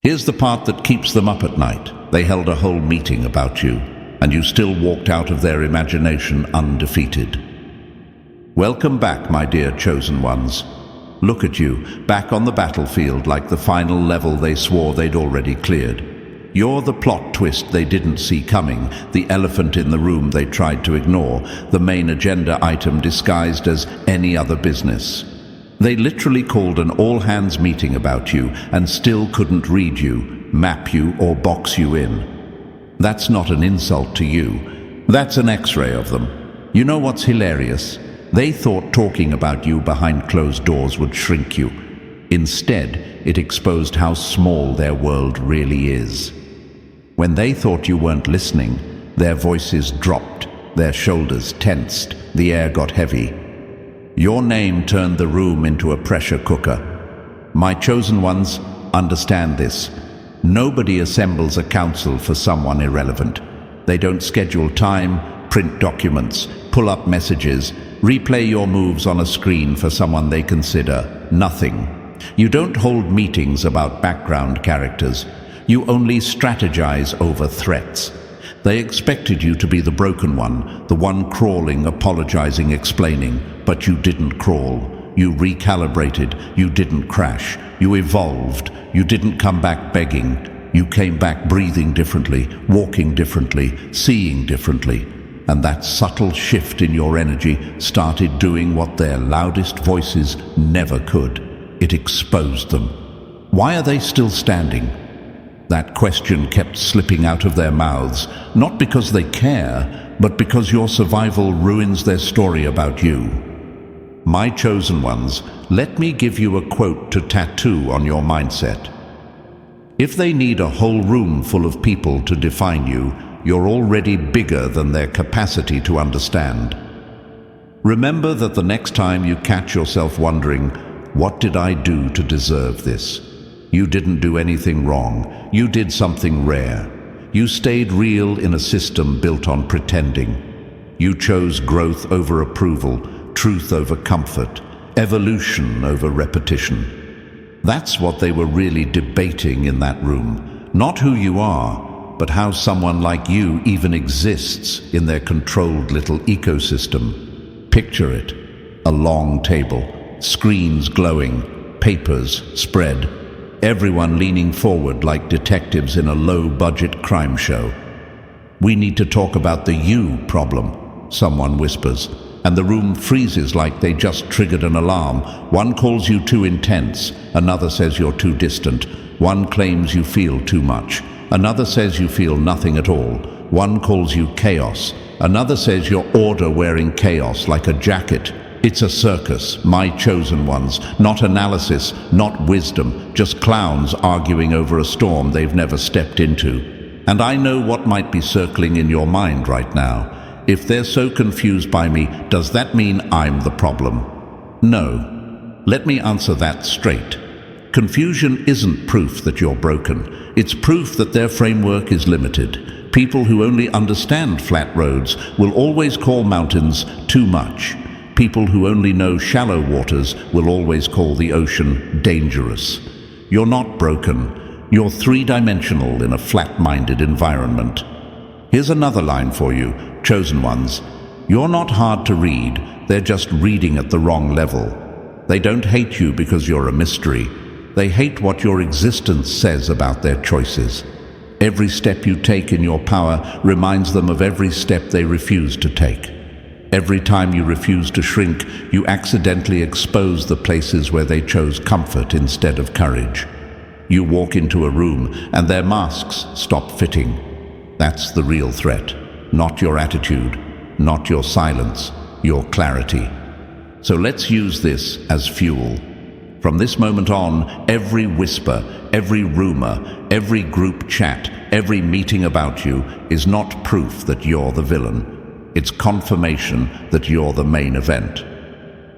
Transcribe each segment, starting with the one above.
Here's the part that keeps them up at night. They held a whole meeting about you, and you still walked out of their imagination undefeated. Welcome back, my dear chosen ones. Look at you, back on the battlefield like the final level they swore they'd already cleared. You're the plot twist they didn't see coming, the elephant in the room they tried to ignore, the main agenda item disguised as any other business. They literally called an all-hands meeting about you and still couldn't read you, map you, or box you in. That's not an insult to you. That's an X-ray of them. You know what's hilarious? They thought talking about you behind closed doors would shrink you. Instead, it exposed how small their world really is. When they thought you weren't listening, their voices dropped, their shoulders tensed, the air got heavy. Your name turned the room into a pressure cooker. My chosen ones, understand this. Nobody assembles a council for someone irrelevant. They don't schedule time, print documents, pull up messages, replay your moves on a screen for someone they consider nothing. You don't hold meetings about background characters. You only strategize over threats. They expected you to be the broken one, the one crawling, apologizing, explaining, but you didn't crawl. You recalibrated, you didn't crash. You evolved, you didn't come back begging. You came back breathing differently, walking differently, seeing differently. And that subtle shift in your energy started doing what their loudest voices never could. It exposed them. Why are they still standing? That question kept slipping out of their mouths, not because they care, but because your survival ruins their story about you. My chosen ones, let me give you a quote to tattoo on your mindset. If they need a whole room full of people to define you, you're already bigger than their capacity to understand. Remember that the next time you catch yourself wondering, what did I do to deserve this? You didn't do anything wrong. You did something rare. You stayed real in a system built on pretending. You chose growth over approval, truth over comfort, evolution over repetition. That's what they were really debating in that room. Not who you are, but how someone like you even exists in their controlled little ecosystem. Picture it. A long table, screens glowing, papers spread, everyone leaning forward like detectives in a low-budget crime show. We need to talk about the you problem, someone whispers, and the room freezes like they just triggered an alarm. One calls you too intense, another says you're too distant, one claims you feel too much, another says you feel nothing at all. One calls you chaos. Another says you're order-wearing chaos like a jacket. It's a circus, my chosen ones. Not analysis, not wisdom. Just clowns arguing over a storm they've never stepped into. And I know what might be circling in your mind right now. If they're so confused by me, does that mean I'm the problem? No. Let me answer that straight. Confusion isn't proof that you're broken. It's proof that their framework is limited. People who only understand flat roads will always call mountains too much. People who only know shallow waters will always call the ocean dangerous. You're not broken. You're three-dimensional in a flat-minded environment. Here's another line for you, chosen ones. You're not hard to read. They're just reading at the wrong level. They don't hate you because you're a mystery. They hate what your existence says about their choices. Every step you take in your power reminds them of every step they refuse to take. Every time you refuse to shrink, you accidentally expose the places where they chose comfort instead of courage. You walk into a room and their masks stop fitting. That's the real threat, not your attitude, not your silence, your clarity. So let's use this as fuel. From this moment on, every whisper, every rumor, every group chat, every meeting about you is not proof that you're the villain. It's confirmation that you're the main event.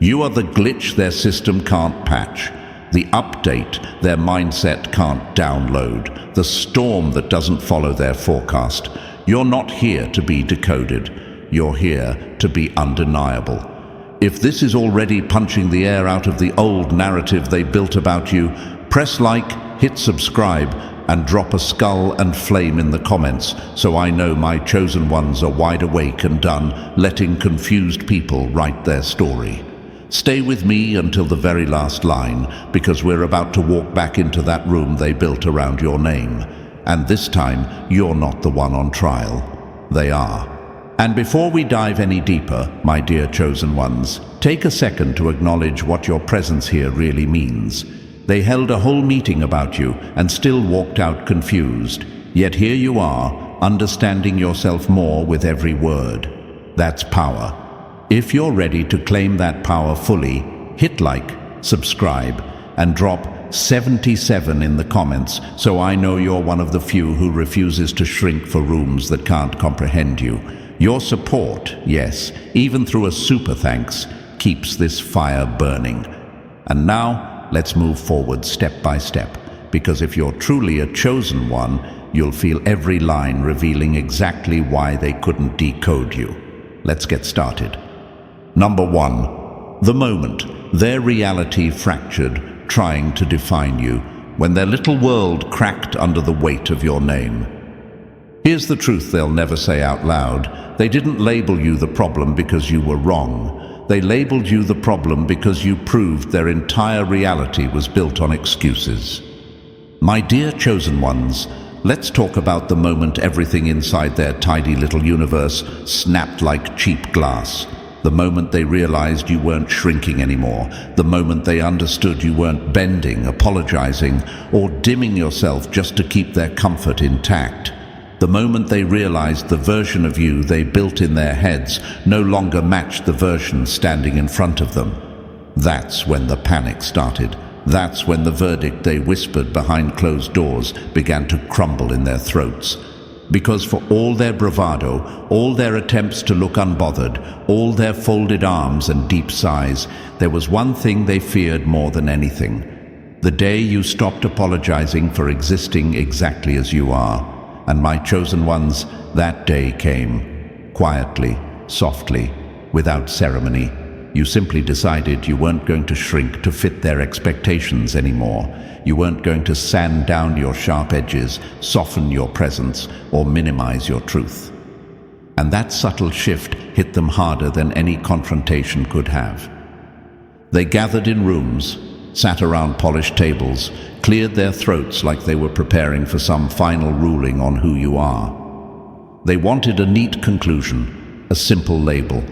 You are the glitch their system can't patch, the update their mindset can't download, the storm that doesn't follow their forecast. You're not here to be decoded. You're here to be undeniable. If this is already punching the air out of the old narrative they built about you, press like, hit subscribe, and drop a skull and flame in the comments so I know my chosen ones are wide awake and done letting confused people write their story. Stay with me until the very last line, because we're about to walk back into that room they built around your name. And this time, you're not the one on trial. They are. And before we dive any deeper, my dear chosen ones, take a second to acknowledge what your presence here really means. They held a whole meeting about you and still walked out confused. Yet here you are, understanding yourself more with every word. That's power. If you're ready to claim that power fully, hit like, subscribe, and drop 77 in the comments so I know you're one of the few who refuses to shrink for rooms that can't comprehend you. Your support, yes, even through a super thanks, keeps this fire burning. And now, let's move forward step by step, because if you're truly a chosen one, you'll feel every line revealing exactly why they couldn't decode you. Let's get started. Number 1. The moment their reality fractured, trying to define you, when their little world cracked under the weight of your name. Here's the truth they'll never say out loud. They didn't label you the problem because you were wrong. They labeled you the problem because you proved their entire reality was built on excuses. My dear chosen ones, let's talk about the moment everything inside their tidy little universe snapped like cheap glass. The moment they realized you weren't shrinking anymore. The moment they understood you weren't bending, apologizing, or dimming yourself just to keep their comfort intact. The moment they realized the version of you they built in their heads no longer matched the version standing in front of them. That's when the panic started. That's when the verdict they whispered behind closed doors began to crumble in their throats. Because for all their bravado, all their attempts to look unbothered, all their folded arms and deep sighs, there was one thing they feared more than anything. The day you stopped apologizing for existing exactly as you are. And my chosen ones, that day came. Quietly, softly, without ceremony. You simply decided you weren't going to shrink to fit their expectations anymore. You weren't going to sand down your sharp edges, soften your presence, or minimize your truth. And that subtle shift hit them harder than any confrontation could have. They gathered in rooms, sat around polished tables, cleared their throats like they were preparing for some final ruling on who you are. They wanted a neat conclusion, a simple label,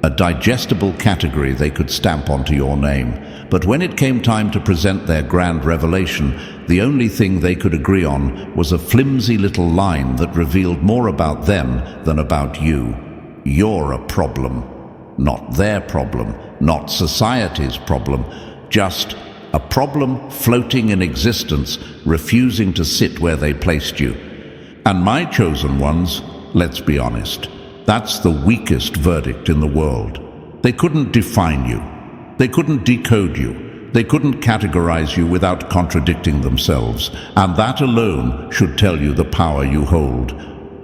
a digestible category they could stamp onto your name. But when it came time to present their grand revelation, the only thing they could agree on was a flimsy little line that revealed more about them than about you. You're a problem. Not their problem, not society's problem, just a problem floating in existence, refusing to sit where they placed you. And my chosen ones, let's be honest, that's the weakest verdict in the world. They couldn't define you. They couldn't decode you. They couldn't categorize you without contradicting themselves. And that alone should tell you the power you hold.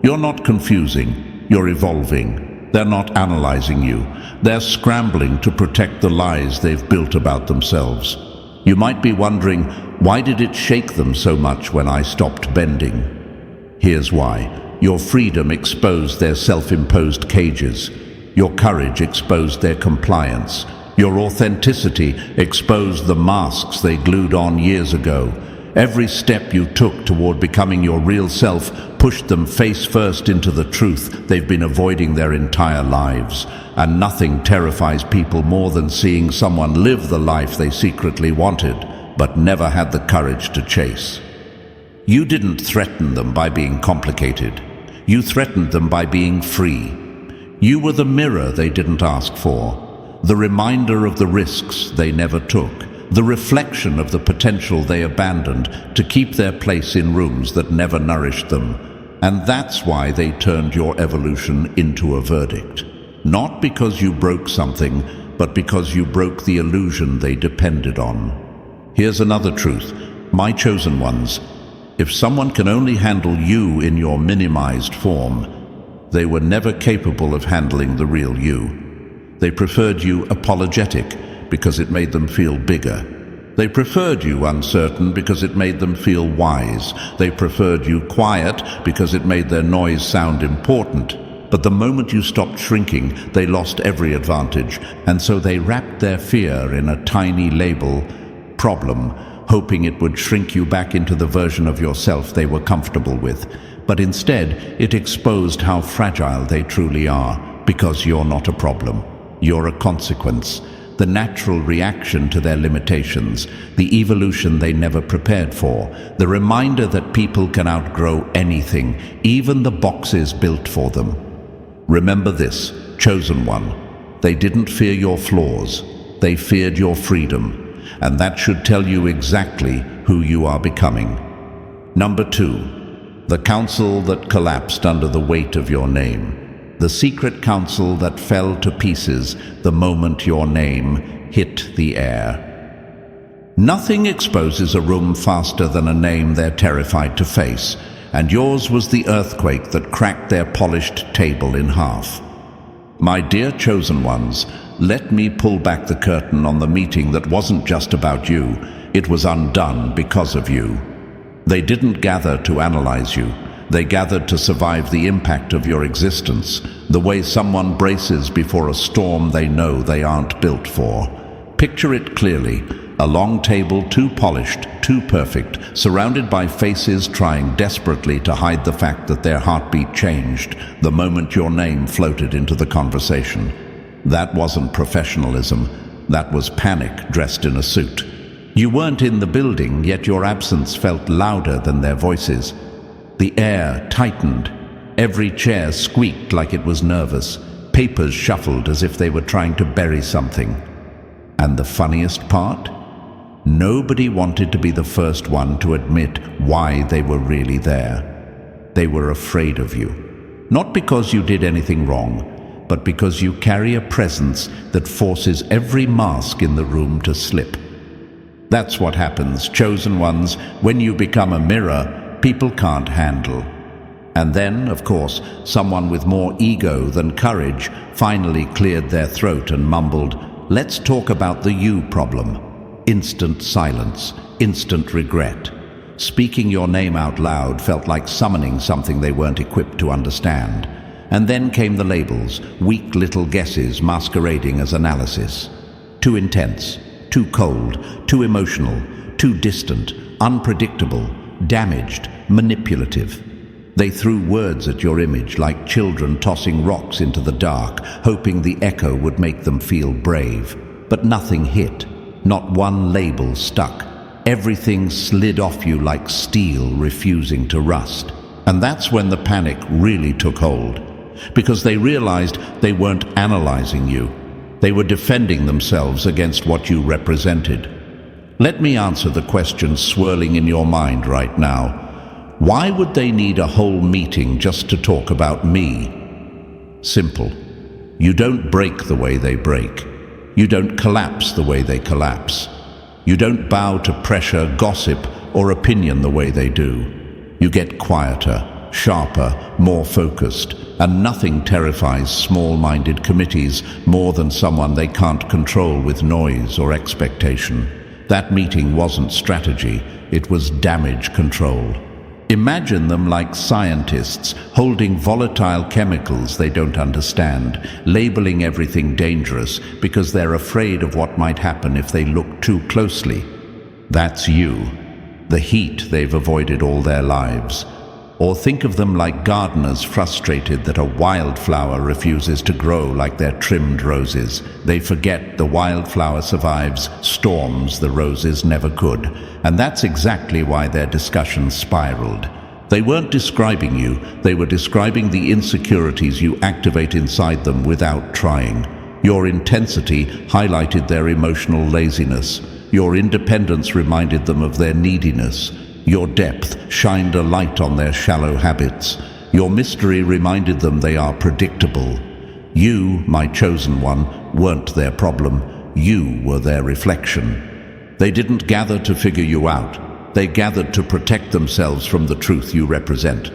You're not confusing. You're evolving. They're not analyzing you. They're scrambling to protect the lies they've built about themselves. You might be wondering, why did it shake them so much when I stopped bending? Here's why. Your freedom exposed their self-imposed cages. Your courage exposed their compliance. Your authenticity exposed the masks they glued on years ago. Every step you took toward becoming your real self pushed them face first into the truth they've been avoiding their entire lives. And nothing terrifies people more than seeing someone live the life they secretly wanted, but never had the courage to chase. You didn't threaten them by being complicated. You threatened them by being free. You were the mirror they didn't ask for, the reminder of the risks they never took, the reflection of the potential they abandoned to keep their place in rooms that never nourished them. And that's why they turned your evolution into a verdict. Not because you broke something, but because you broke the illusion they depended on. Here's another truth, my chosen ones. If someone can only handle you in your minimized form, they were never capable of handling the real you. They preferred you apologetic because it made them feel bigger. They preferred you uncertain because it made them feel wise. They preferred you quiet because it made their noise sound important. But the moment you stopped shrinking, they lost every advantage, and so they wrapped their fear in a tiny label, problem, hoping it would shrink you back into the version of yourself they were comfortable with. But instead, it exposed how fragile they truly are, because you're not a problem. You're a consequence, the natural reaction to their limitations, the evolution they never prepared for, the reminder that people can outgrow anything, even the boxes built for them. Remember this, chosen one. They didn't fear your flaws. They feared your freedom. And that should tell you exactly who you are becoming. Number 2, the council that collapsed under the weight of your name. The secret council that fell to pieces the moment your name hit the air. Nothing exposes a room faster than a name they're terrified to face. And yours was the earthquake that cracked their polished table in half. My dear chosen ones, let me pull back the curtain on the meeting that wasn't just about you. It was undone because of you. They didn't gather to analyze you. They gathered to survive the impact of your existence, the way someone braces before a storm they know they aren't built for. Picture it clearly. A long table, too polished, too perfect, surrounded by faces trying desperately to hide the fact that their heartbeat changed the moment your name floated into the conversation. That wasn't professionalism. That was panic dressed in a suit. You weren't in the building, yet your absence felt louder than their voices. The air tightened. Every chair squeaked like it was nervous. Papers shuffled as if they were trying to bury something. And the funniest part? Nobody wanted to be the first one to admit why they were really there. They were afraid of you. Not because you did anything wrong, but because you carry a presence that forces every mask in the room to slip. That's what happens, chosen ones, when you become a mirror people can't handle. And then, of course, someone with more ego than courage finally cleared their throat and mumbled, "Let's talk about the you problem." Instant silence, instant regret. Speaking your name out loud felt like summoning something they weren't equipped to understand. And then came the labels, weak little guesses masquerading as analysis. Too intense, too cold, too emotional, too distant, unpredictable, damaged, manipulative. They threw words at your image like children tossing rocks into the dark, hoping the echo would make them feel brave. But nothing hit. Not one label stuck. Everything slid off you like steel refusing to rust. And that's when the panic really took hold. Because they realized they weren't analyzing you. They were defending themselves against what you represented. Let me answer the question swirling in your mind right now. Why would they need a whole meeting just to talk about me? Simple. You don't break the way they break. You don't collapse the way they collapse. You don't bow to pressure, gossip, or opinion the way they do. You get quieter, sharper, more focused, and nothing terrifies small-minded committees more than someone they can't control with noise or expectation. That meeting wasn't strategy, it was damage control. Imagine them like scientists holding volatile chemicals they don't understand, labeling everything dangerous because they're afraid of what might happen if they look too closely. That's you, the heat they've avoided all their lives. Or think of them like gardeners frustrated that a wildflower refuses to grow like their trimmed roses. They forget the wildflower survives storms the roses never could. And that's exactly why their discussion spiraled. They weren't describing you, they were describing the insecurities you activate inside them without trying. Your intensity highlighted their emotional laziness. Your independence reminded them of their neediness. Your depth shined a light on their shallow habits. Your mystery reminded them they are predictable. You, my chosen one, weren't their problem. You were their reflection. They didn't gather to figure you out. They gathered to protect themselves from the truth you represent.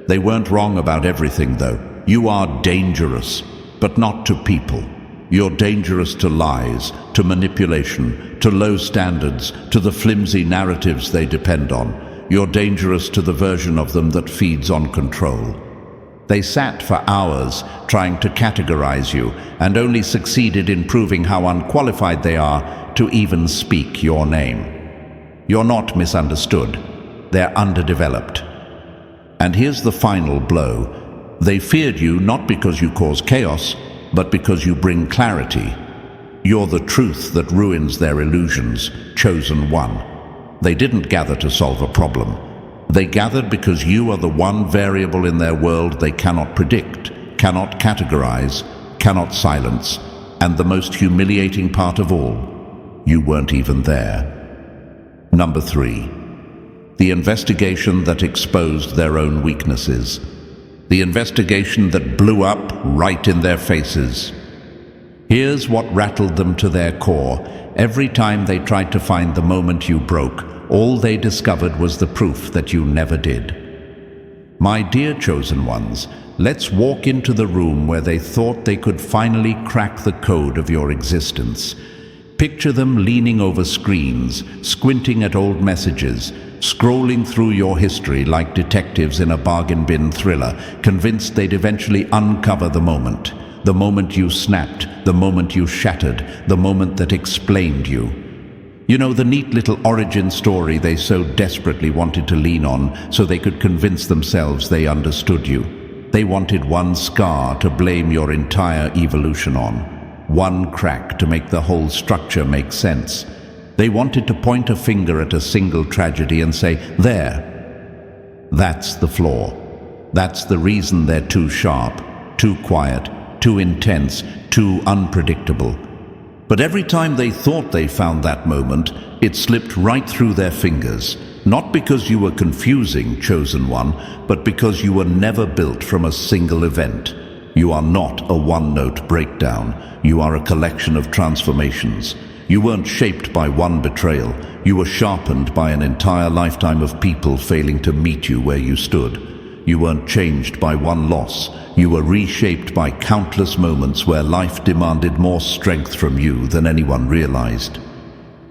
They weren't wrong about everything, though. You are dangerous, but not to people. You're dangerous to lies, to manipulation, to low standards, to the flimsy narratives they depend on. You're dangerous to the version of them that feeds on control. They sat for hours trying to categorize you and only succeeded in proving how unqualified they are to even speak your name. You're not misunderstood. They're underdeveloped. And here's the final blow. They feared you not because you cause chaos, but because you bring clarity. You're the truth that ruins their illusions, chosen one. They didn't gather to solve a problem. They gathered because you are the one variable in their world they cannot predict, cannot categorize, cannot silence, and the most humiliating part of all, you weren't even there. Number 3. The investigation that exposed their own weaknesses. The investigation that blew up right in their faces. Here's what rattled them to their core. Every time they tried to find the moment you broke, all they discovered was the proof that you never did. My dear chosen ones, let's walk into the room where they thought they could finally crack the code of your existence. Picture them leaning over screens, squinting at old messages, scrolling through your history like detectives in a bargain bin thriller, convinced they'd eventually uncover the moment you snapped, the moment you shattered, the moment that explained you. You know, the neat little origin story they so desperately wanted to lean on so they could convince themselves they understood you. They wanted one scar to blame your entire evolution on. One crack to make the whole structure make sense. They wanted to point a finger at a single tragedy and say, there. That's the flaw. That's the reason they're too sharp, too quiet, too intense, too unpredictable. But every time they thought they found that moment, it slipped right through their fingers. Not because you were confusing, chosen one, but because you were never built from a single event. You are not a one-note breakdown. You are a collection of transformations. You weren't shaped by one betrayal. You were sharpened by an entire lifetime of people failing to meet you where you stood. You weren't changed by one loss. You were reshaped by countless moments where life demanded more strength from you than anyone realized.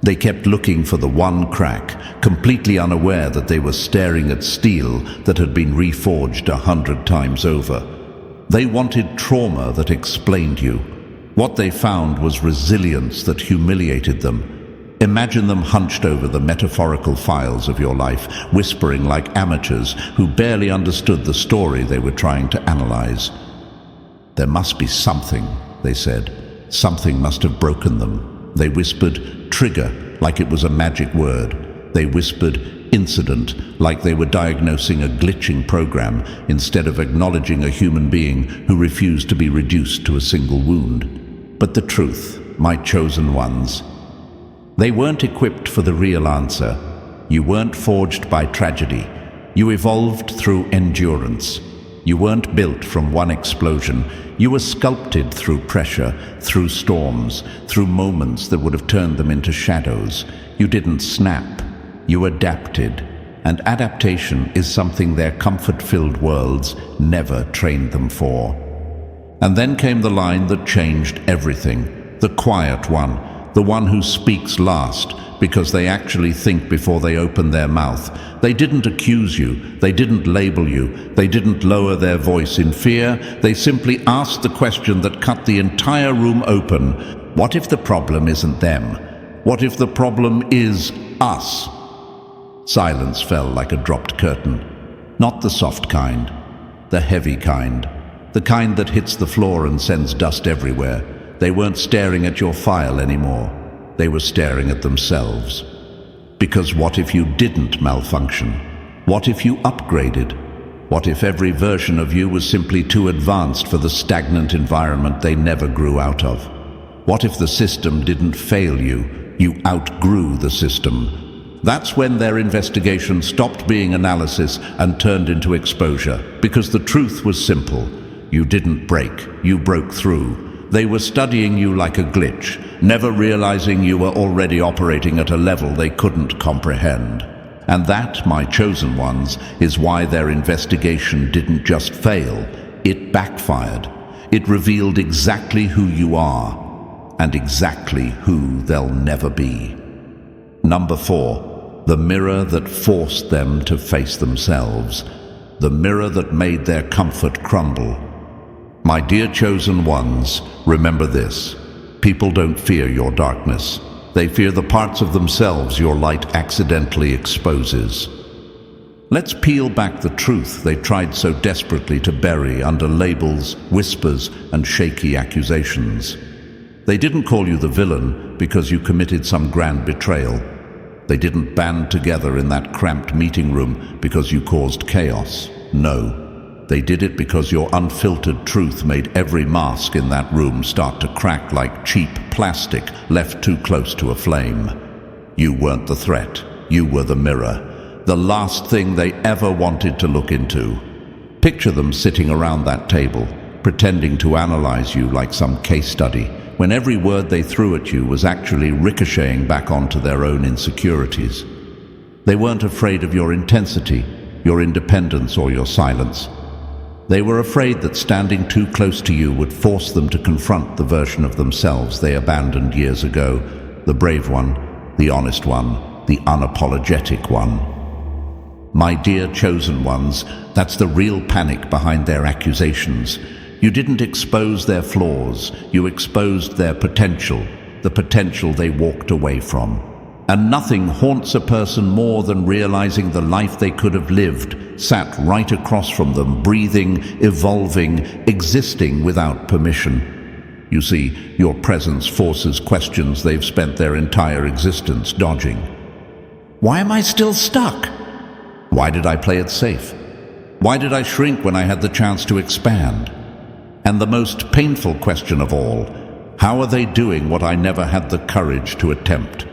They kept looking for the one crack, completely unaware that they were staring at steel that had been reforged 100 times over. They wanted trauma that explained you. What they found was resilience that humiliated them. Imagine them hunched over the metaphorical files of your life, whispering like amateurs who barely understood the story they were trying to analyze. There must be something, they said. Something must have broken them. They whispered trigger like it was a magic word. They whispered incident like they were diagnosing a glitching program instead of acknowledging a human being who refused to be reduced to a single wound. But the truth, my chosen ones, they weren't equipped for the real answer. You weren't forged by tragedy. You evolved through endurance. You weren't built from one explosion. You were sculpted through pressure, through storms, through moments that would have turned them into shadows. You didn't snap. You adapted. And adaptation is something their comfort-filled worlds never trained them for. And then came the line that changed everything. The quiet one. The one who speaks last, because they actually think before they open their mouth. They didn't accuse you. They didn't label you. They didn't lower their voice in fear. They simply asked the question that cut the entire room open. What if the problem isn't them? What if the problem is us? Silence fell like a dropped curtain. Not the soft kind, the heavy kind. The kind that hits the floor and sends dust everywhere. They weren't staring at your file anymore. They were staring at themselves. Because what if you didn't malfunction? What if you upgraded? What if every version of you was simply too advanced for the stagnant environment they never grew out of? What if the system didn't fail you? You outgrew the system. That's when their investigation stopped being analysis and turned into exposure. Because the truth was simple. You didn't break, you broke through. They were studying you like a glitch, never realizing you were already operating at a level they couldn't comprehend. And that, my chosen ones, is why their investigation didn't just fail, it backfired. It revealed exactly who you are. and exactly who they'll never be. Number 4, the mirror that forced them to face themselves, the mirror that made their comfort crumble. My dear chosen ones, remember this: people don't fear your darkness. They fear the parts of themselves your light accidentally exposes. Let's peel back the truth they tried so desperately to bury under labels, whispers, and shaky accusations. They didn't call you the villain because you committed some grand betrayal. They didn't band together in that cramped meeting room because you caused chaos. No, they did it because your unfiltered truth made every mask in that room start to crack like cheap plastic left too close to a flame. You weren't the threat. You were the mirror. The last thing they ever wanted to look into. Picture them sitting around that table, pretending to analyze you like some case study, when every word they threw at you was actually ricocheting back onto their own insecurities. They weren't afraid of your intensity, your independence, or your silence. They were afraid that standing too close to you would force them to confront the version of themselves they abandoned years ago, the brave one, the honest one, the unapologetic one. My dear chosen ones, that's the real panic behind their accusations. You didn't expose their flaws, you exposed their potential, the potential they walked away from. And nothing haunts a person more than realizing the life they could have lived sat right across from them, breathing, evolving, existing without permission. You see, your presence forces questions they've spent their entire existence dodging. Why am I still stuck? Why did I play it safe? Why did I shrink when I had the chance to expand? And the most painful question of all, how are they doing what I never had the courage to attempt?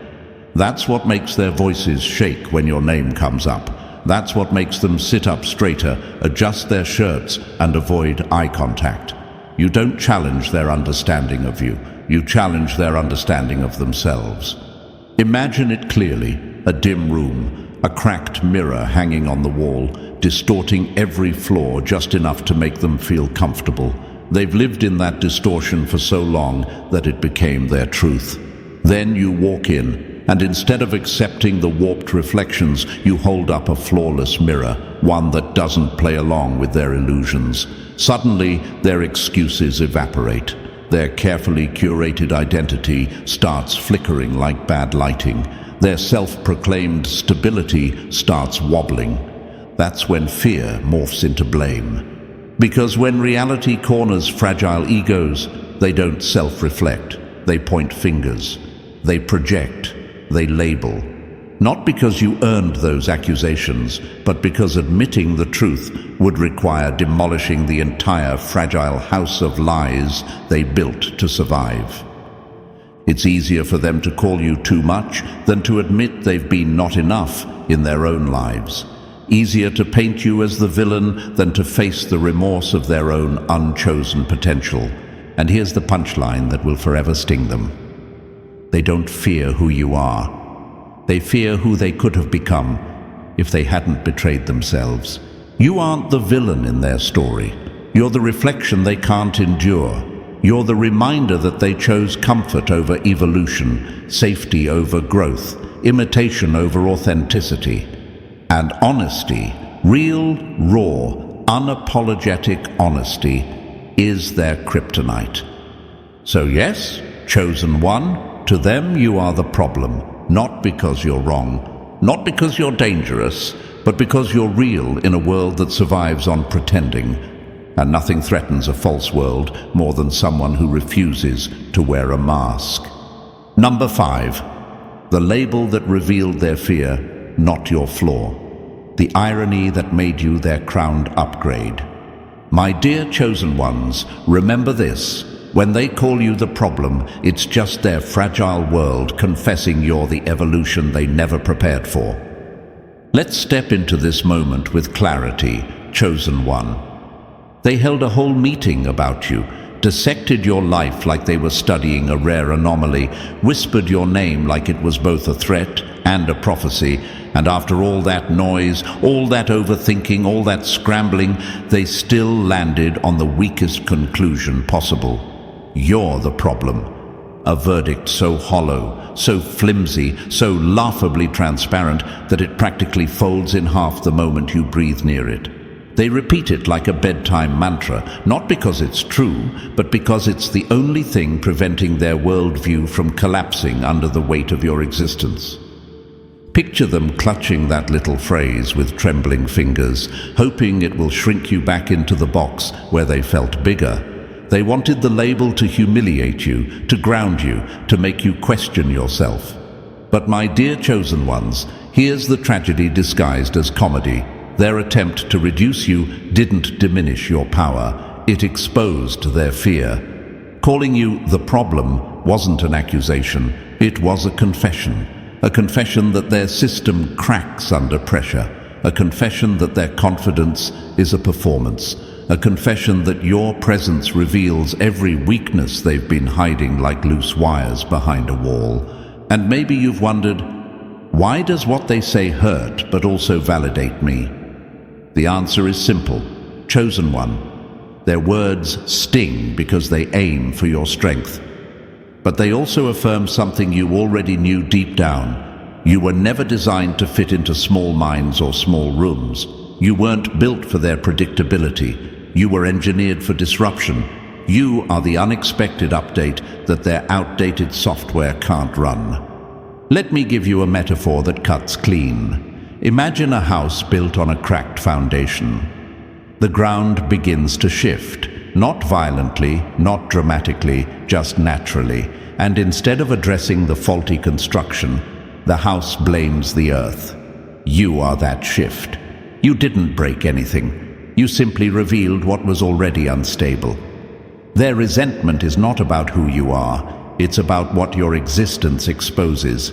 That's what makes their voices shake when your name comes up. That's what makes them sit up straighter, adjust their shirts, and avoid eye contact. You don't challenge their understanding of you. You challenge their understanding of themselves. Imagine it clearly: a dim room, a cracked mirror hanging on the wall, distorting every flaw just enough to make them feel comfortable. They've lived in that distortion for so long that it became their truth. Then you walk in, and instead of accepting the warped reflections, you hold up a flawless mirror, one that doesn't play along with their illusions. Suddenly, their excuses evaporate. Their carefully curated identity starts flickering like bad lighting. Their self-proclaimed stability starts wobbling. That's when fear morphs into blame. Because when reality corners fragile egos, they don't self-reflect. They point fingers. They project. They label. Not because you earned those accusations, but because admitting the truth would require demolishing the entire fragile house of lies they built to survive. It's easier for them to call you too much than to admit they've been not enough in their own lives. Easier to paint you as the villain than to face the remorse of their own unchosen potential. And here's the punchline that will forever sting them. They don't fear who you are. They fear who they could have become if they hadn't betrayed themselves. You aren't the villain in their story. You're the reflection they can't endure. You're the reminder that they chose comfort over evolution, safety over growth, imitation over authenticity. And honesty, real, raw, unapologetic honesty, is their kryptonite. So yes, chosen one, to them you are the problem, not because you're wrong, not because you're dangerous, but because you're real in a world that survives on pretending. And nothing threatens a false world more than someone who refuses to wear a mask. Number 5, the label that revealed their fear, not your flaw. The irony that made you their crowned upgrade. My dear chosen ones, remember this: when they call you the problem, it's just their fragile world confessing you're the evolution they never prepared for. Let's step into this moment with clarity, chosen one. They held a whole meeting about you, dissected your life like they were studying a rare anomaly, whispered your name like it was both a threat and a prophecy, and after all that noise, all that overthinking, all that scrambling, they still landed on the weakest conclusion possible. You're the problem. A verdict so hollow, so flimsy, so laughably transparent that it practically folds in half the moment you breathe near it. They repeat it like a bedtime mantra, not because it's true, but because it's the only thing preventing their worldview from collapsing under the weight of your existence. Picture them clutching that little phrase with trembling fingers, hoping it will shrink you back into the box where they felt bigger. They wanted the label to humiliate you, to ground you, to make you question yourself. But my dear chosen ones, here's the tragedy disguised as comedy. Their attempt to reduce you didn't diminish your power, it exposed their fear. Calling you the problem wasn't an accusation, it was a confession. A confession that their system cracks under pressure. A confession that their confidence is a performance. A confession that your presence reveals every weakness they've been hiding like loose wires behind a wall. And maybe you've wondered, why does what they say hurt but also validate me? The answer is simple. Chosen one. Their words sting because they aim for your strength. But they also affirm something you already knew deep down. You were never designed to fit into small minds or small rooms. You weren't built for their predictability. You were engineered for disruption. You are the unexpected update that their outdated software can't run. Let me give you a metaphor that cuts clean. Imagine a house built on a cracked foundation. The ground begins to shift, not violently, not dramatically, just naturally. And instead of addressing the faulty construction, the house blames the earth. You are that shift. You didn't break anything. You simply revealed what was already unstable. Their resentment is not about who you are, it's about what your existence exposes.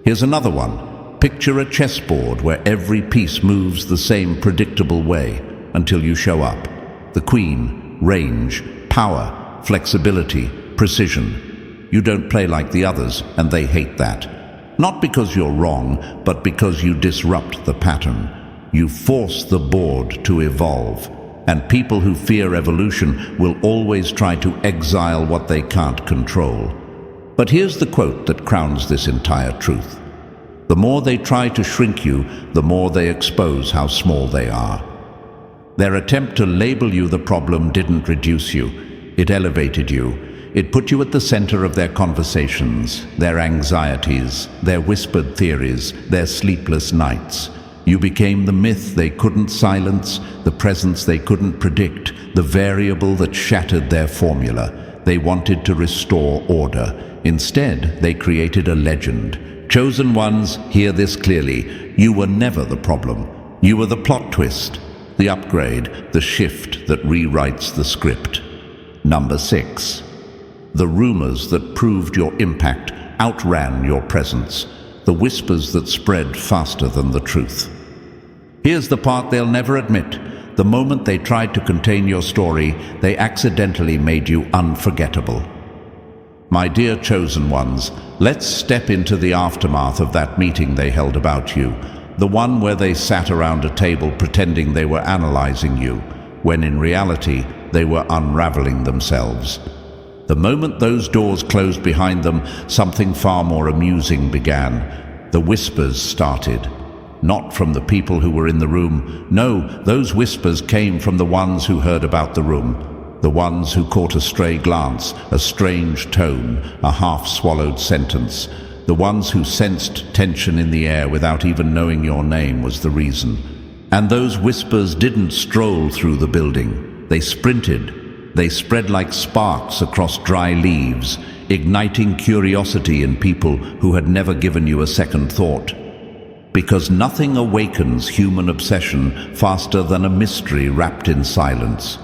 Here's another one. Picture a chessboard where every piece moves the same predictable way until you show up. The queen, range, power, flexibility, precision. You don't play like the others, and they hate that. Not because you're wrong, but because you disrupt the pattern. You force the board to evolve. And people who fear evolution will always try to exile what they can't control. But here's the quote that crowns this entire truth. The more they try to shrink you, the more they expose how small they are. Their attempt to label you the problem didn't reduce you. It elevated you. It put you at the center of their conversations, their anxieties, their whispered theories, their sleepless nights. You became the myth they couldn't silence, the presence they couldn't predict, the variable that shattered their formula. They wanted to restore order. Instead, they created a legend. Chosen ones, hear this clearly. You were never the problem. You were the plot twist, the upgrade, the shift that rewrites the script. Number 6. The rumors that proved your impact outran your presence. The whispers that spread faster than the truth. Here's the part they'll never admit. The moment they tried to contain your story, they accidentally made you unforgettable. My dear chosen ones, let's step into the aftermath of that meeting they held about you, the one where they sat around a table pretending they were analyzing you, when in reality they were unraveling themselves. The moment those doors closed behind them, something far more amusing began. The whispers started. Not from the people who were in the room. No, those whispers came from the ones who heard about the room. The ones who caught a stray glance, a strange tone, a half-swallowed sentence. The ones who sensed tension in the air without even knowing your name was the reason. And those whispers didn't stroll through the building. They sprinted. They spread like sparks across dry leaves, igniting curiosity in people who had never given you a second thought. Because nothing awakens human obsession faster than a mystery wrapped in silence.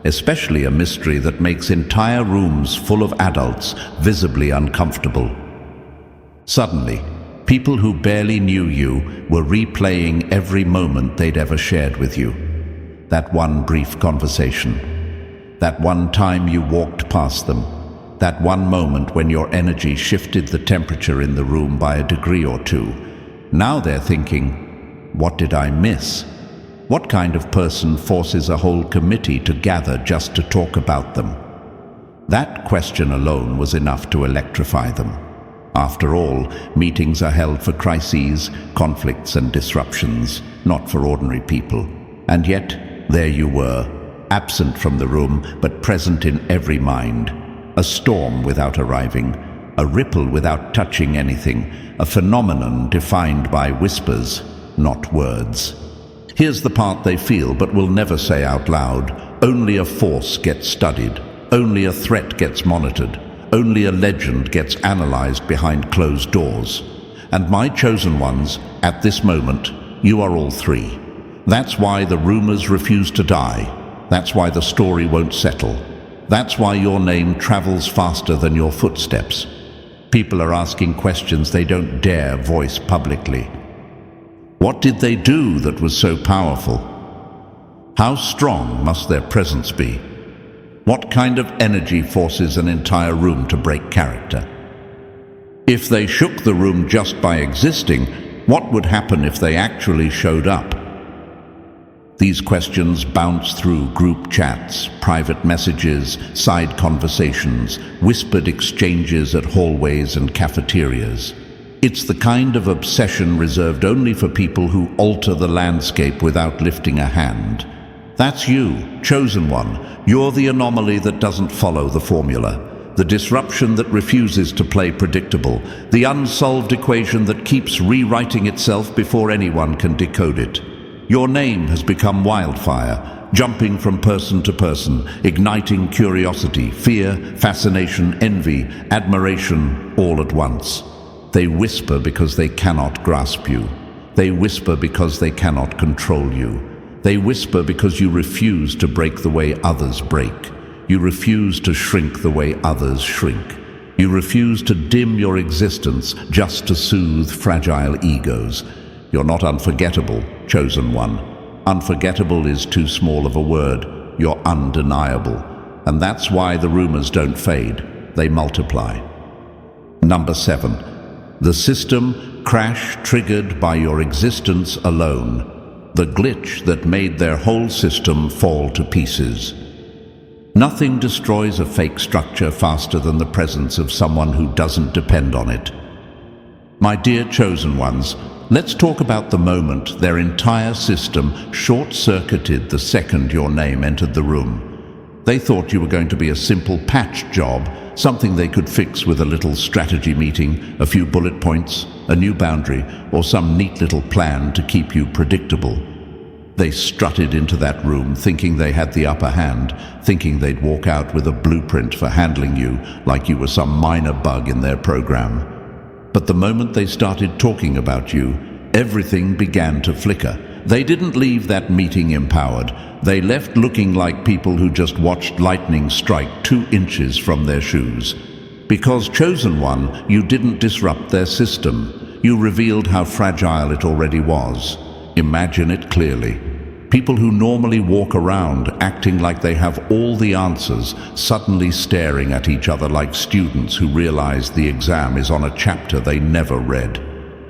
Especially a mystery that makes entire rooms full of adults visibly uncomfortable. Suddenly, people who barely knew you were replaying every moment they'd ever shared with you. That one brief conversation. That one time you walked past them. That one moment when your energy shifted the temperature in the room by a degree or two. Now they're thinking, what did I miss? What kind of person forces a whole committee to gather just to talk about them? That question alone was enough to electrify them. After all, meetings are held for crises, conflicts and disruptions, not for ordinary people. And yet, there you were, absent from the room, but present in every mind. A storm without arriving, a ripple without touching anything, a phenomenon defined by whispers, not words. Here's the part they feel but will never say out loud. Only a force gets studied. Only a threat gets monitored. Only a legend gets analyzed behind closed doors. And my chosen ones, at this moment, you are all three. That's why the rumors refuse to die. That's why the story won't settle. That's why your name travels faster than your footsteps. People are asking questions they don't dare voice publicly. What did they do that was so powerful? How strong must their presence be? What kind of energy forces an entire room to break character? If they shook the room just by existing, what would happen if they actually showed up? These questions bounce through group chats, private messages, side conversations, whispered exchanges at hallways and cafeterias. It's the kind of obsession reserved only for people who alter the landscape without lifting a hand. That's you, chosen one. You're the anomaly that doesn't follow the formula. The disruption that refuses to play predictable. The unsolved equation that keeps rewriting itself before anyone can decode it. Your name has become wildfire, jumping from person to person, igniting curiosity, fear, fascination, envy, admiration, all at once. They whisper because they cannot grasp you. They whisper because they cannot control you. They whisper because you refuse to break the way others break. You refuse to shrink the way others shrink. You refuse to dim your existence just to soothe fragile egos. You're not unforgettable, chosen one. Unforgettable is too small of a word. You're undeniable. And that's why the rumors don't fade. They multiply. Number 7. The system crash triggered by your existence alone. The glitch that made their whole system fall to pieces. Nothing destroys a fake structure faster than the presence of someone who doesn't depend on it. My dear chosen ones, let's talk about the moment their entire system short-circuited the second your name entered the room. They thought you were going to be a simple patch job, something they could fix with a little strategy meeting, a few bullet points, a new boundary, or some neat little plan to keep you predictable. They strutted into that room thinking they had the upper hand, thinking they'd walk out with a blueprint for handling you like you were some minor bug in their program. But the moment they started talking about you, everything began to flicker. They didn't leave that meeting empowered. They left looking like people who just watched lightning strike 2 inches from their shoes. Because, chosen one, you didn't disrupt their system. You revealed how fragile it already was. Imagine it clearly. People who normally walk around acting like they have all the answers, suddenly staring at each other like students who realize the exam is on a chapter they never read.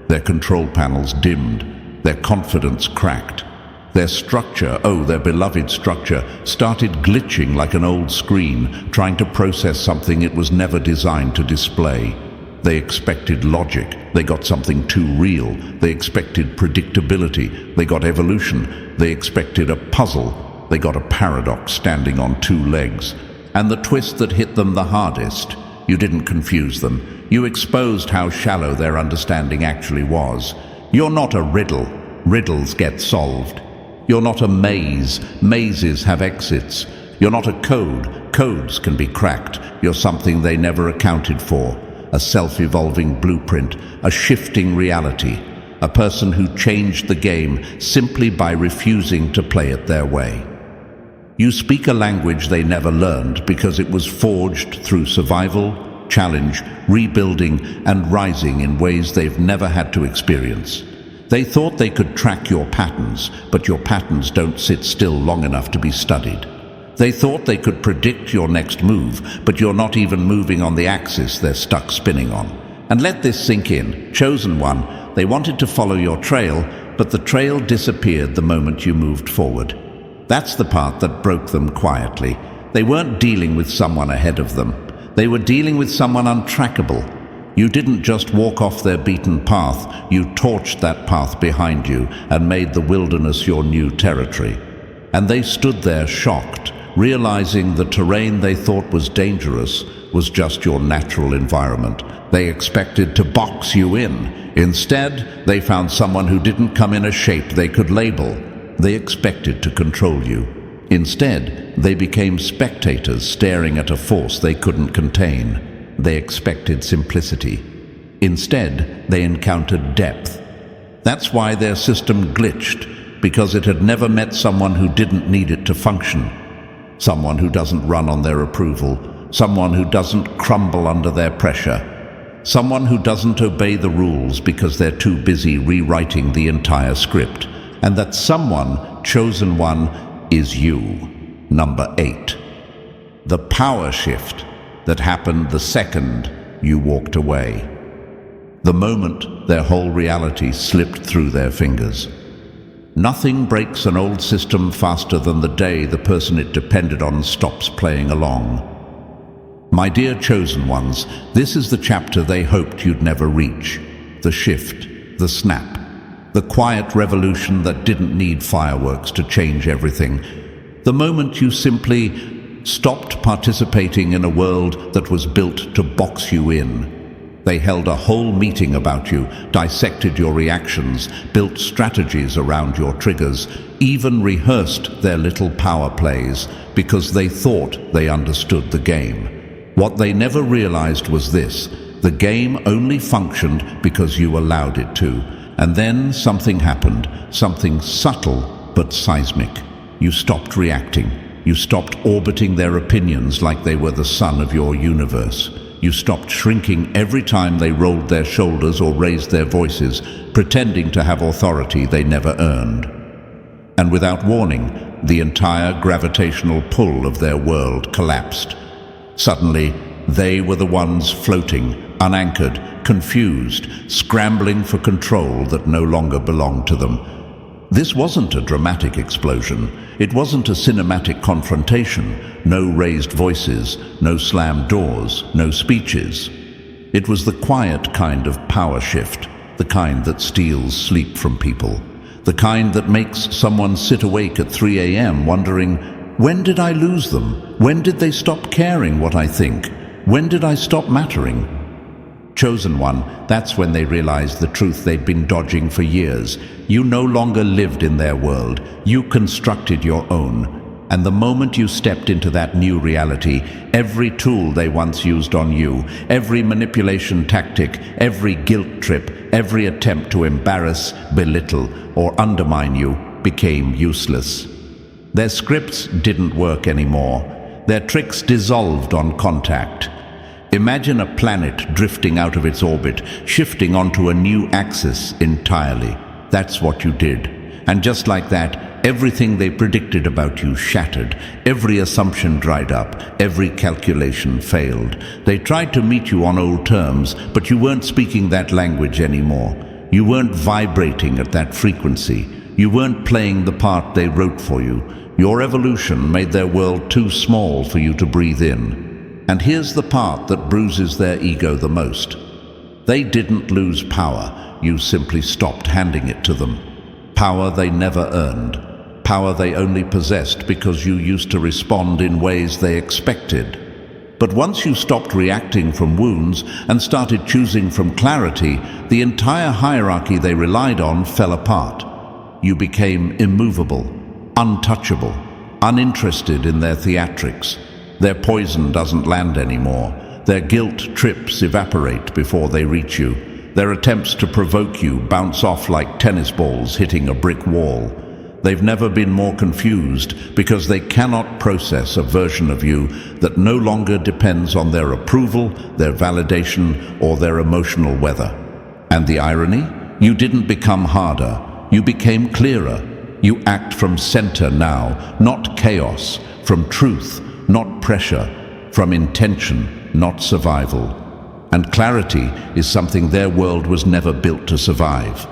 Their control panels dimmed. Their confidence cracked. Their structure, their beloved structure, started glitching like an old screen, trying to process something it was never designed to display. They expected logic. They got something too real. They expected predictability. They got evolution. They expected a puzzle. They got a paradox standing on 2 legs. And the twist that hit them the hardest, you didn't confuse them. You exposed how shallow their understanding actually was. You're not a riddle. Riddles get solved. You're not a maze. Mazes have exits. You're not a code. Codes can be cracked. You're something they never accounted for. A self-evolving blueprint, a shifting reality, a person who changed the game simply by refusing to play it their way. You speak a language they never learned because it was forged through survival, challenge, rebuilding, and rising in ways they've never had to experience. They thought they could track your patterns, but your patterns don't sit still long enough to be studied. They thought they could predict your next move, but you're not even moving on the axis they're stuck spinning on. And let this sink in, chosen one, they wanted to follow your trail, but the trail disappeared the moment you moved forward. That's the part that broke them quietly. They weren't dealing with someone ahead of them. They were dealing with someone untrackable. You didn't just walk off their beaten path, you torched that path behind you and made the wilderness your new territory. And they stood there shocked, realizing the terrain they thought was dangerous was just your natural environment. They expected to box you in. Instead, they found someone who didn't come in a shape they could label. They expected to control you. Instead, they became spectators staring at a force they couldn't contain. They expected simplicity. Instead, they encountered depth. That's why their system glitched, because it had never met someone who didn't need it to function. Someone who doesn't run on their approval. Someone who doesn't crumble under their pressure. Someone who doesn't obey the rules because they're too busy rewriting the entire script. And that someone, chosen one, is you. Number 8. The power shift that happened the second you walked away. The moment their whole reality slipped through their fingers. Nothing breaks an old system faster than the day the person it depended on stops playing along. My dear chosen ones, this is the chapter they hoped you'd never reach. The shift, the snap, the quiet revolution that didn't need fireworks to change everything. The moment you simply stopped participating in a world that was built to box you in. They held a whole meeting about you, dissected your reactions, built strategies around your triggers, even rehearsed their little power plays because they thought they understood the game. What they never realized was this: the game only functioned because you allowed it to. And then something happened, something subtle but seismic. You stopped reacting. You stopped orbiting their opinions like they were the sun of your universe. You stopped shrinking every time they rolled their shoulders or raised their voices, pretending to have authority they never earned. And without warning, the entire gravitational pull of their world collapsed. Suddenly, they were the ones floating, unanchored, confused, scrambling for control that no longer belonged to them. This wasn't a dramatic explosion. It wasn't a cinematic confrontation. No raised voices, no slammed doors, no speeches. It was the quiet kind of power shift, the kind that steals sleep from people, the kind that makes someone sit awake at 3 a.m. wondering, when did I lose them? When did they stop caring what I think? When did I stop mattering? Chosen one, that's when they realized the truth they'd been dodging for years. You no longer lived in their world. You constructed your own. And the moment you stepped into that new reality, every tool they once used on you, every manipulation tactic, every guilt trip, every attempt to embarrass, belittle, or undermine you became useless. Their scripts didn't work anymore. Their tricks dissolved on contact. Imagine a planet drifting out of its orbit, shifting onto a new axis entirely. That's what you did. And just like that, everything they predicted about you shattered. Every assumption dried up. Every calculation failed. They tried to meet you on old terms, but you weren't speaking that language anymore. You weren't vibrating at that frequency. You weren't playing the part they wrote for you. Your evolution made their world too small for you to breathe in. And here's the part that bruises their ego the most. They didn't lose power. You simply stopped handing it to them. Power they never earned. Power they only possessed because you used to respond in ways they expected. But once you stopped reacting from wounds and started choosing from clarity, the entire hierarchy they relied on fell apart. You became immovable, untouchable, uninterested in their theatrics. Their poison doesn't land anymore. Their guilt trips evaporate before they reach you. Their attempts to provoke you bounce off like tennis balls hitting a brick wall. They've never been more confused because they cannot process a version of you that no longer depends on their approval, their validation, or their emotional weather. And the irony? You didn't become harder. You became clearer. You act from center now, not chaos, from truth, not pressure, from intention, not survival. And clarity is something their world was never built to survive.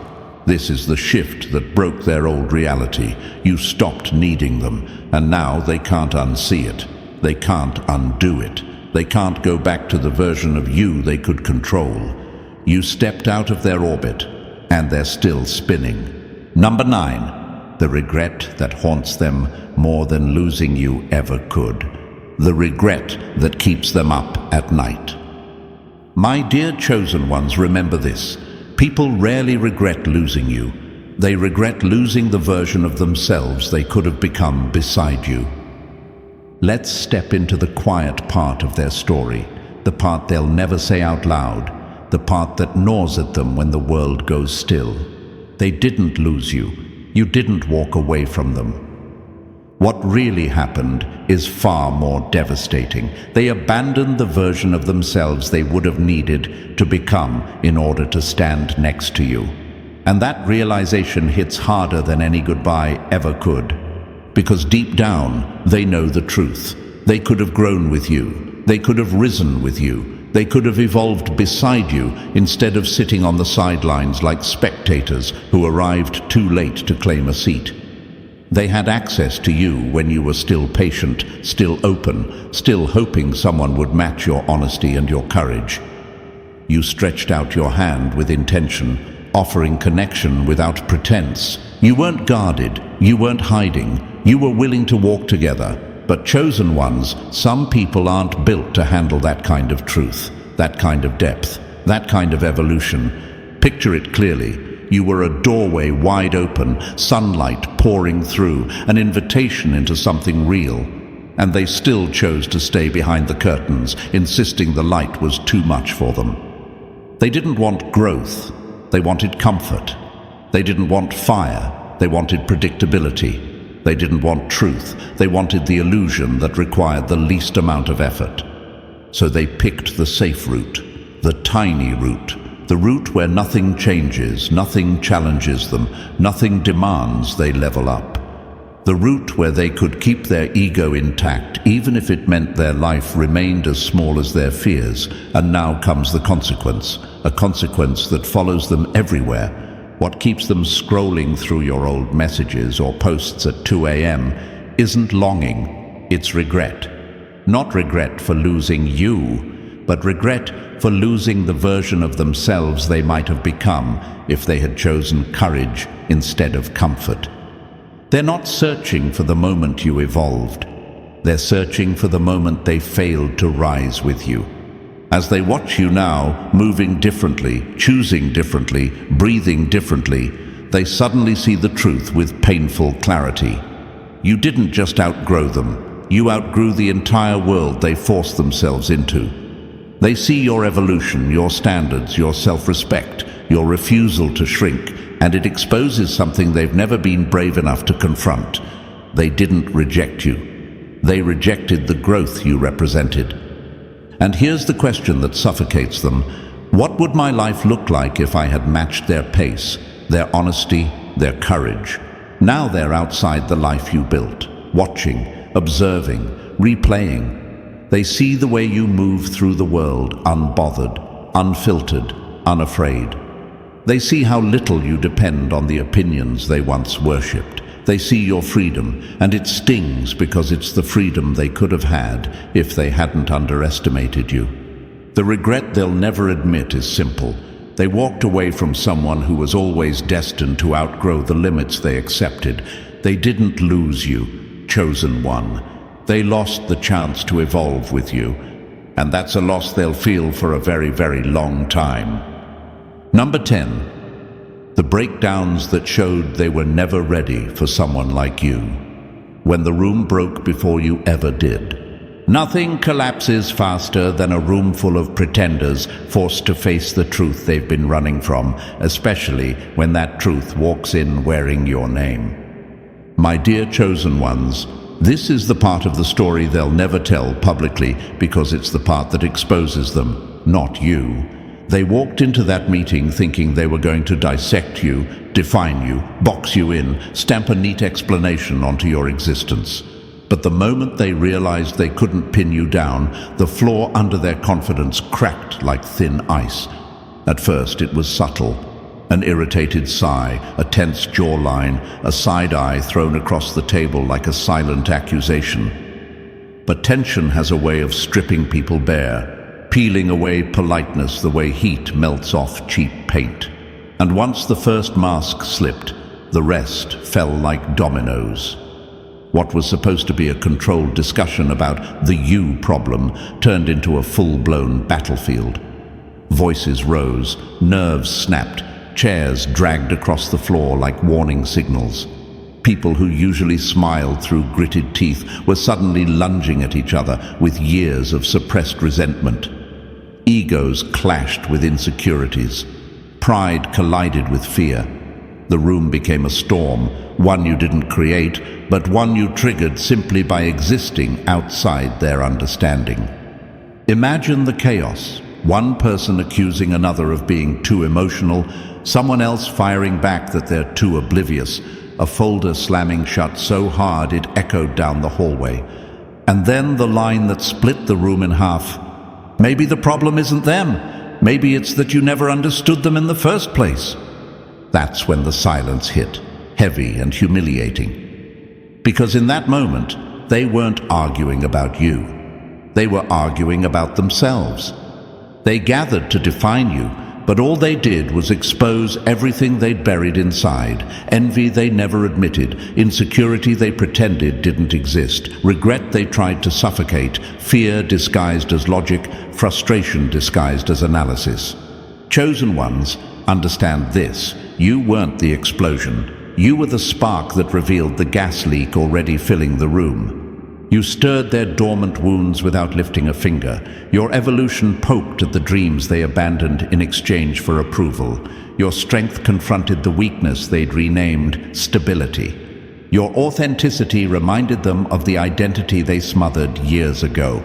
This is the shift that broke their old reality. You stopped needing them, and now they can't unsee it. They can't undo it. They can't go back to the version of you they could control. You stepped out of their orbit, and they're still spinning. Number 9, the regret that haunts them more than losing you ever could. The regret that keeps them up at night. My dear chosen ones, remember this. People rarely regret losing you. They regret losing the version of themselves they could have become beside you. Let's step into the quiet part of their story, the part they'll never say out loud, the part that gnaws at them when the world goes still. They didn't lose you. You didn't walk away from them. What really happened is far more devastating. They abandoned the version of themselves they would have needed to become in order to stand next to you. And that realization hits harder than any goodbye ever could. Because deep down, they know the truth. They could have grown with you. They could have risen with you. They could have evolved beside you instead of sitting on the sidelines like spectators who arrived too late to claim a seat. They had access to you when you were still patient, still open, still hoping someone would match your honesty and your courage. You stretched out your hand with intention, offering connection without pretense. You weren't guarded, you weren't hiding, you were willing to walk together. But chosen ones, some people aren't built to handle that kind of truth, that kind of depth, that kind of evolution. Picture it clearly. You were a doorway wide open, sunlight pouring through, an invitation into something real. And they still chose to stay behind the curtains, insisting the light was too much for them. They didn't want growth. They wanted comfort. They didn't want fire. They wanted predictability. They didn't want truth. They wanted the illusion that required the least amount of effort. So they picked the safe route, the tiny route, the route where nothing changes, nothing challenges them, nothing demands they level up. The route where they could keep their ego intact, even if it meant their life remained as small as their fears. And now comes the consequence, a consequence that follows them everywhere. What keeps them scrolling through your old messages or posts at 2 a.m. isn't longing, it's regret. Not regret for losing you, but regret for losing the version of themselves they might have become if they had chosen courage instead of comfort. They're not searching for the moment you evolved. They're searching for the moment they failed to rise with you. As they watch you now, moving differently, choosing differently, breathing differently, they suddenly see the truth with painful clarity. You didn't just outgrow them. You outgrew the entire world they forced themselves into. They see your evolution, your standards, your self-respect, your refusal to shrink, and it exposes something they've never been brave enough to confront. They didn't reject you. They rejected the growth you represented. And here's the question that suffocates them. What would my life look like if I had matched their pace, their honesty, their courage? Now they're outside the life you built, watching, observing, replaying. They see the way you move through the world, unbothered, unfiltered, unafraid. They see how little you depend on the opinions they once worshipped. They see your freedom, and it stings because it's the freedom they could have had if they hadn't underestimated you. The regret they'll never admit is simple. They walked away from someone who was always destined to outgrow the limits they accepted. They didn't lose you, chosen one. They lost the chance to evolve with you, and that's a loss they'll feel for a very, very long time. Number 10. The breakdowns that showed they were never ready for someone like you. When the room broke before you ever did. Nothing collapses faster than a room full of pretenders forced to face the truth they've been running from, especially when that truth walks in wearing your name. My dear chosen ones, this is the part of the story they'll never tell publicly because it's the part that exposes them, not you. They walked into that meeting thinking they were going to dissect you, define you, box you in, stamp a neat explanation onto your existence. But the moment they realized they couldn't pin you down, the floor under their confidence cracked like thin ice. At first it was subtle. An irritated sigh, a tense jawline, a side eye thrown across the table like a silent accusation. But tension has a way of stripping people bare, peeling away politeness the way heat melts off cheap paint. And once the first mask slipped, the rest fell like dominoes. What was supposed to be a controlled discussion about the you problem turned into a full-blown battlefield. Voices rose, nerves snapped, chairs dragged across the floor like warning signals. People who usually smiled through gritted teeth were suddenly lunging at each other with years of suppressed resentment. Egos clashed with insecurities. Pride collided with fear. The room became a storm, one you didn't create, but one you triggered simply by existing outside their understanding. Imagine the chaos. One person accusing another of being too emotional, someone else firing back that they're too oblivious, a folder slamming shut so hard it echoed down the hallway. And then the line that split the room in half. Maybe the problem isn't them. Maybe it's that you never understood them in the first place. That's when the silence hit, heavy and humiliating. Because in that moment, they weren't arguing about you. They were arguing about themselves. They gathered to define you, but all they did was expose everything they'd buried inside, envy they never admitted, insecurity they pretended didn't exist, regret they tried to suffocate, fear disguised as logic, frustration disguised as analysis. Chosen ones, understand this. You weren't the explosion. You were the spark that revealed the gas leak already filling the room. You stirred their dormant wounds without lifting a finger. Your evolution poked at the dreams they abandoned in exchange for approval. Your strength confronted the weakness they'd renamed stability. Your authenticity reminded them of the identity they smothered years ago.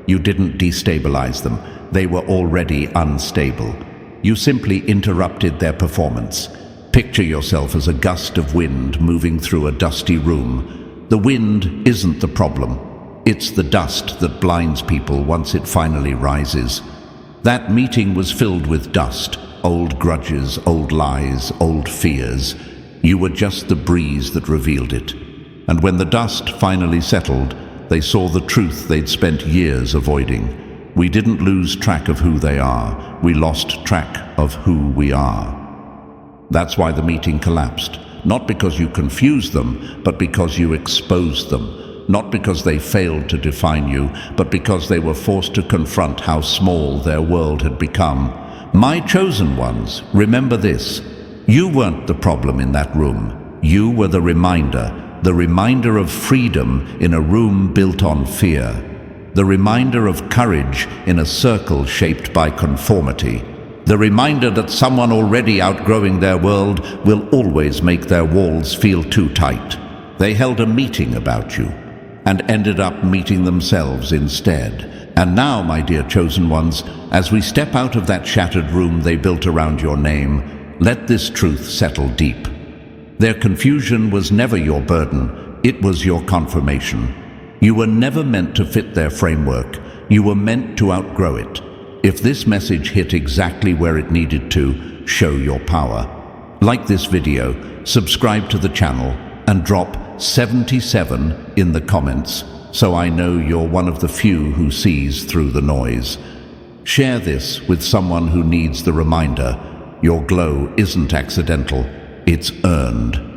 You didn't destabilize them. They were already unstable. You simply interrupted their performance. Picture yourself as a gust of wind moving through a dusty room. The wind isn't the problem. It's the dust that blinds people once it finally rises. That meeting was filled with dust, old grudges, old lies, old fears. You were just the breeze that revealed it. And when the dust finally settled, they saw the truth they'd spent years avoiding. We didn't lose track of who they are. We lost track of who we are. That's why the meeting collapsed. Not because you confused them, but because you exposed them. Not because they failed to define you, but because they were forced to confront how small their world had become. My chosen ones, remember this. You weren't the problem in that room. You were the reminder of freedom in a room built on fear. The reminder of courage in a circle shaped by conformity. The reminder that someone already outgrowing their world will always make their walls feel too tight. They held a meeting about you and ended up meeting themselves instead. And now, my dear chosen ones, as we step out of that shattered room they built around your name, let this truth settle deep. Their confusion was never your burden, it was your confirmation. You were never meant to fit their framework. You were meant to outgrow it. If this message hit exactly where it needed to, show your power. Like this video, subscribe to the channel, and drop 77 in the comments, so I know you're one of the few who sees through the noise. Share this with someone who needs the reminder. Your glow isn't accidental, it's earned.